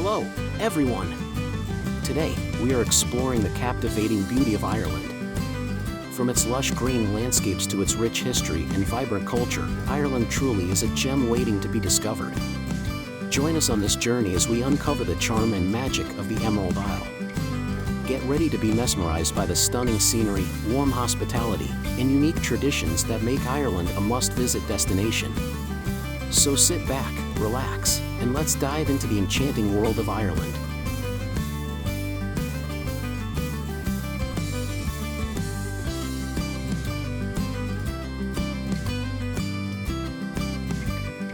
Hello, everyone! Today, we are exploring the captivating beauty of Ireland. From its lush green landscapes to its rich history and vibrant culture, Ireland truly is a gem waiting to be discovered. Join us on this journey as we uncover the charm and magic of the Emerald Isle. Get ready to be mesmerized by the stunning scenery, warm hospitality, and unique traditions that make Ireland a must-visit destination. So sit back, relax, and let's dive into the enchanting world of Ireland.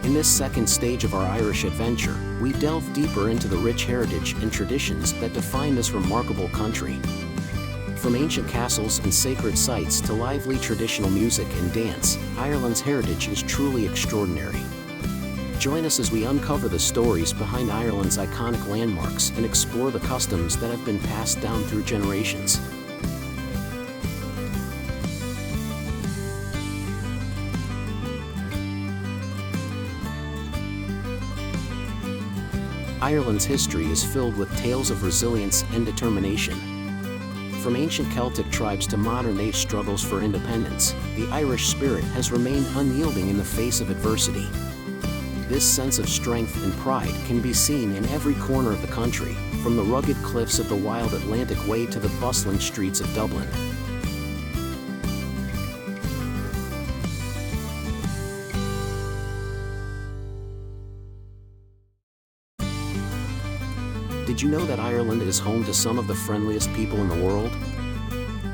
In this second stage of our Irish adventure, we delve deeper into the rich heritage and traditions that define this remarkable country. From ancient castles and sacred sites to lively traditional music and dance, Ireland's heritage is truly extraordinary. Join us as we uncover the stories behind Ireland's iconic landmarks and explore the customs that have been passed down through generations. Ireland's history is filled with tales of resilience and determination. From ancient Celtic tribes to modern-day struggles for independence, the Irish spirit has remained unyielding in the face of adversity. This sense of strength and pride can be seen in every corner of the country, from the rugged cliffs of the wild Atlantic Way to the bustling streets of Dublin. Did you know that Ireland is home to some of the friendliest people in the world?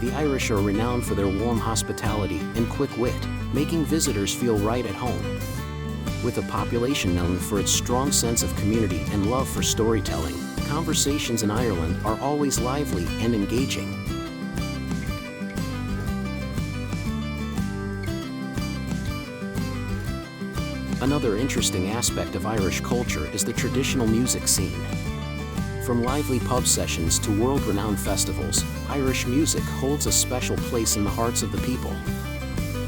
The Irish are renowned for their warm hospitality and quick wit, making visitors feel right at home. With a population known for its strong sense of community and love for storytelling, conversations in Ireland are always lively and engaging. Another interesting aspect of Irish culture is the traditional music scene. From lively pub sessions to world-renowned festivals, Irish music holds a special place in the hearts of the people.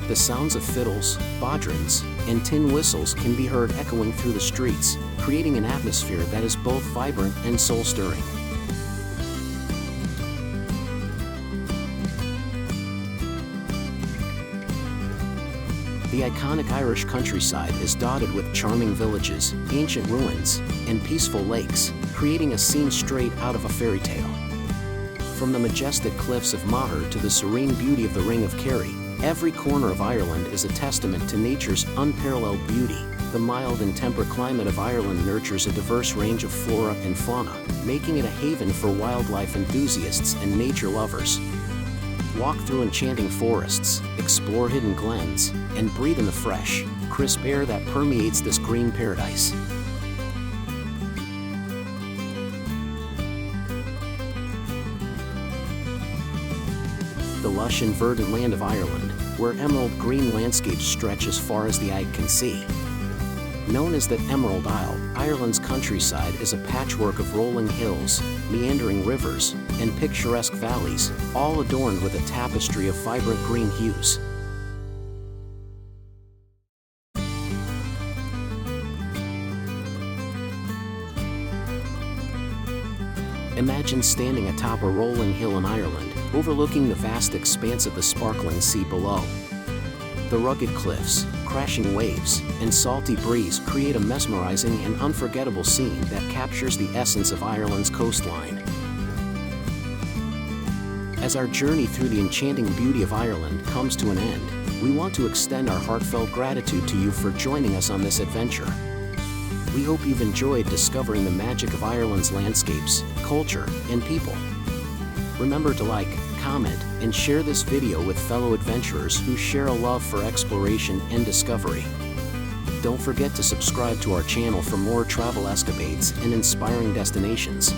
The sounds of fiddles, bodhrans, and tin whistles can be heard echoing through the streets, creating an atmosphere that is both vibrant and soul-stirring. The iconic Irish countryside is dotted with charming villages, ancient ruins, and peaceful lakes, creating a scene straight out of a fairy tale. From the majestic cliffs of Moher to the serene beauty of the Ring of Kerry, every corner of Ireland is a testament to nature's unparalleled beauty. The mild and temperate climate of Ireland nurtures a diverse range of flora and fauna, making it a haven for wildlife enthusiasts and nature lovers. Walk through enchanting forests, explore hidden glens, and breathe in the fresh, crisp air that permeates this green paradise. The lush and verdant land of Ireland, where emerald green landscapes stretch as far as the eye can see. Known as the Emerald Isle, Ireland's countryside is a patchwork of rolling hills, meandering rivers, and picturesque valleys, all adorned with a tapestry of vibrant green hues. Imagine standing atop a rolling hill in Ireland, overlooking the vast expanse of the sparkling sea below. The rugged cliffs, crashing waves, and salty breeze create a mesmerizing and unforgettable scene that captures the essence of Ireland's coastline. As our journey through the enchanting beauty of Ireland comes to an end, we want to extend our heartfelt gratitude to you for joining us on this adventure. We hope you've enjoyed discovering the magic of Ireland's landscapes, culture, and people. Remember to like, comment, and share this video with fellow adventurers who share a love for exploration and discovery. Don't forget to subscribe to our channel for more travel escapades and inspiring destinations.